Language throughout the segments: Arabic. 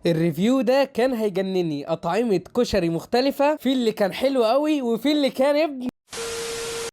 الريفيو ده كان هيجنني. اطعمة كشري مختلفة، في اللي كان حلو قوي وفي اللي كان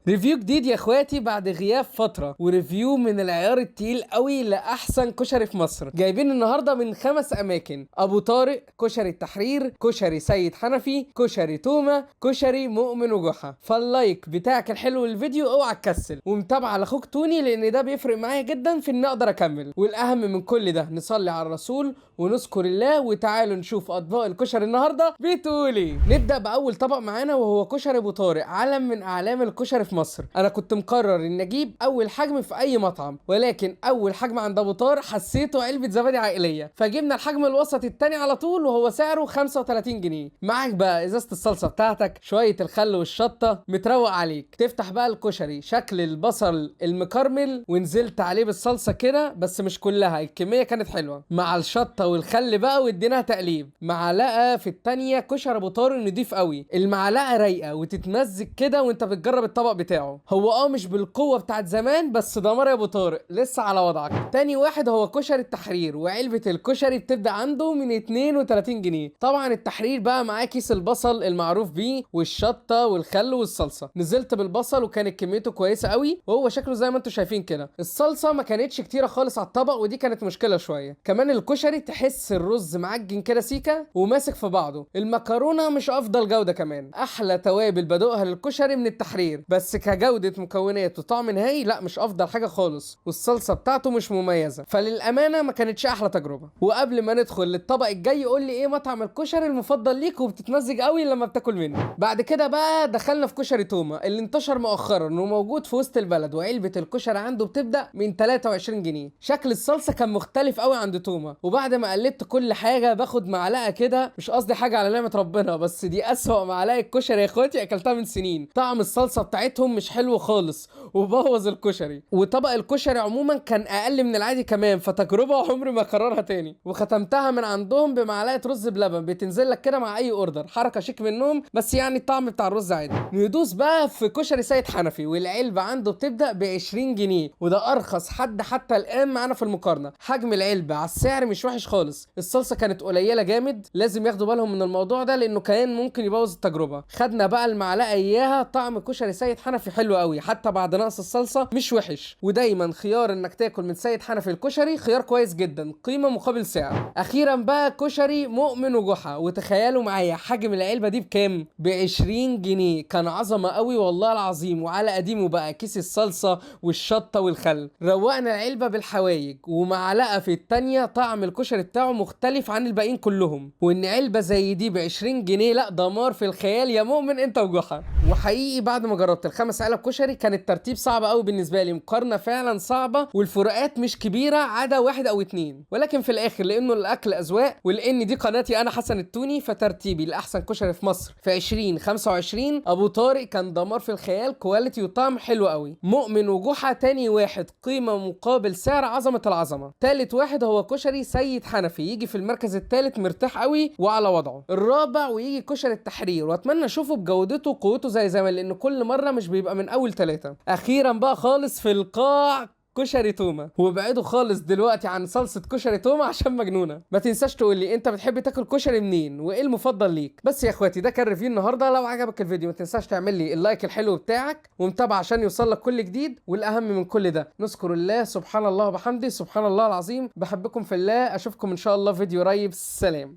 ريفيو جديد يا اخواتي بعد غياب فترة، وريفيو من العيار التقيل قوي لاحسن كشري في مصر. جايبين النهارده من 5 اماكن: ابو طارق، كشري التحرير، كشري سيد حنفي، كشري تومة، كشري مؤمن وجحا. فاللايك بتاعك الحلو للفيديو اوعى تكسل، ومتابعة لاخوك توني لان ده بيفرق معايا جدا في اني اقدر اكمل. والاهم من كل ده نصلي على الرسول ونذكر الله. وتعالوا نشوف اطباق الكشري النهارده بتقولي. نبدا باول طبق معانا وهو كشري ابو طارق، علم من اعلام الكشري في مصر. انا كنت مقرر ان اجيب اول حجم في اي مطعم، ولكن اول حجم عند ابو طارق حسيته علبه زبادي عائليه، فجبنا الحجم الوسط التاني على طول وهو سعره 35 جنيه. معاك بقى ازازه الصلصه بتاعتك، شويه الخل والشطه، متروق عليك. تفتح بقى الكشري شكل البصل المكرمل، ونزلت عليه بالصلصه كده بس مش كلها، الكميه كانت حلوه، مع الشطه والخل بقى، واديناها تقليب. معلقه في التانيه كشري ابو طارق نضيف قوي، المعلقه رايقه وتتمزج كده وانت بتجرب الطبق بتاعه. هو مش بالقوه بتاعت زمان، بس دمار يا ابو طارق لسه على وضعك. تاني واحد هو كشري التحرير، وعلبه الكشري بتبدا عنده من 32 جنيه. طبعا التحرير بقى معاه كيس البصل المعروف بيه والشطه والخل والصلصه. نزلت بالبصل وكانت كميته كويسه قوي، وهو شكله زي ما انتم شايفين كده. الصلصه ما كانتش كتيره خالص على الطبق، ودي كانت مشكله شويه. كمان الكشري تحس الرز معجن كده سيكه وماسك في بعضه. المكرونه مش افضل جوده. كمان احلى توابل بدوقها للكشري من التحرير، بس كجوده مكونات وطعم نهائي لا، مش افضل حاجه خالص. والصلصه بتاعته مش مميزه، فللامانه ما كانتش احلى تجربه. وقبل ما ندخل للطبق الجاي قول لي ايه مطعم الكشري المفضل ليك وبتتمزج قوي لما بتاكل منه. بعد كده بقى دخلنا في كشري تومه اللي انتشر مؤخرا وموجود في وسط البلد، وعلبه الكشري عنده بتبدا من 23 جنيه. شكل الصلصه كان مختلف قوي عند تومه، وبعد ما قلبت كل حاجه باخد معلقه كده. مش قصدي حاجه على نعمه ربنا، بس دي اسوأ معلقه كشري يا اخواتي اكلتها من سنين. طعم الصلصه بتاعتهم مش حلو خالص وبوظ الكشري. وطبق الكشري عموما كان اقل من العادي كمان، فتجربه عمري ما اكررها تاني. وختمتها من عندهم بمعلقه رز بلبن بتنزل لك كده مع اي اوردر، حركه شيك منهم، بس يعني الطعم بتاع الرز عادي. ندوس بقى في كشري سيد حنفي، والعلبه عنده بتبدا ب 20 جنيه، وده ارخص حد حتى الان معانا في المقارنه. حجم العلبه على السعر مش وحش خالص. الصلصه كانت قليله جامد، لازم ياخدوا بالهم من الموضوع ده لانه كان ممكن يبوظ التجربه. خدنا بقى المعلقه اياها. طعم كشري سيد حنفي حلو قوي حتى بعد نقص الصلصه، مش وحش. ودايما خيار انك تاكل من سيد حنفي الكشري خيار كويس جدا، قيمه مقابل سعر. اخيرا بقى كشري مؤمن وجحا، وتخيلوا معايا حجم العلبه دي بكام؟ ب 20 جنيه. كان عظمه قوي والله العظيم. وعلى قديمه بقى كيس الصلصه والشطه والخل. روقنا العلبه بالحوايج ومعلقه في التانيه. طعم الكشري بتاعه مختلف عن الباقيين كلهم، وان علبه زي دي ب 20 جنيه لا دمار في الخيال يا مؤمن انت وجحا. وحقيقي بعد ما جربت ال5 علب كشري كان الترتيب صعب قوي بالنسبه لي، مقارنه فعلا صعبه، والفروقات مش كبيره عدا 1 أو 2. ولكن في الاخر لانه الاكل اذواق، ولان دي قناتي انا حسن التوني، فترتيبي لاحسن كشري في مصر في 2025 ابو طارق كان دمار في الخيال، كواليتي وطعم حلو قوي. مؤمن وجحا تاني واحد، قيمه مقابل سعر عظمه العظمه. تالت واحد هو كشري سيد حنفي، يجي في المركز الثالث مرتاح قوي وعلى وضعه. الرابع ويجي كشري التحرير، واتمنى اشوفه بجودته وقوته زي زمان، لان كل مره مش بيبقى من اول 3. اخيرا بقى خالص في القاع كشري تومه، وابعدوا خالص دلوقتي عن صلصه كشري تومه عشان مجنونه. ما تنساش تقول لي انت بتحب تاكل كشري منين وايه المفضل ليك. بس يا اخواتي ده كان ريفيو النهارده. لو عجبك الفيديو ما تنساش تعمل لي اللايك الحلو بتاعك ومتابعه عشان يوصل لك كل جديد. والاهم من كل ده نذكر الله، سبحان الله وبحمده، سبحان الله العظيم. بحبكم في الله، اشوفكم ان شاء الله فيديو قريب. سلام.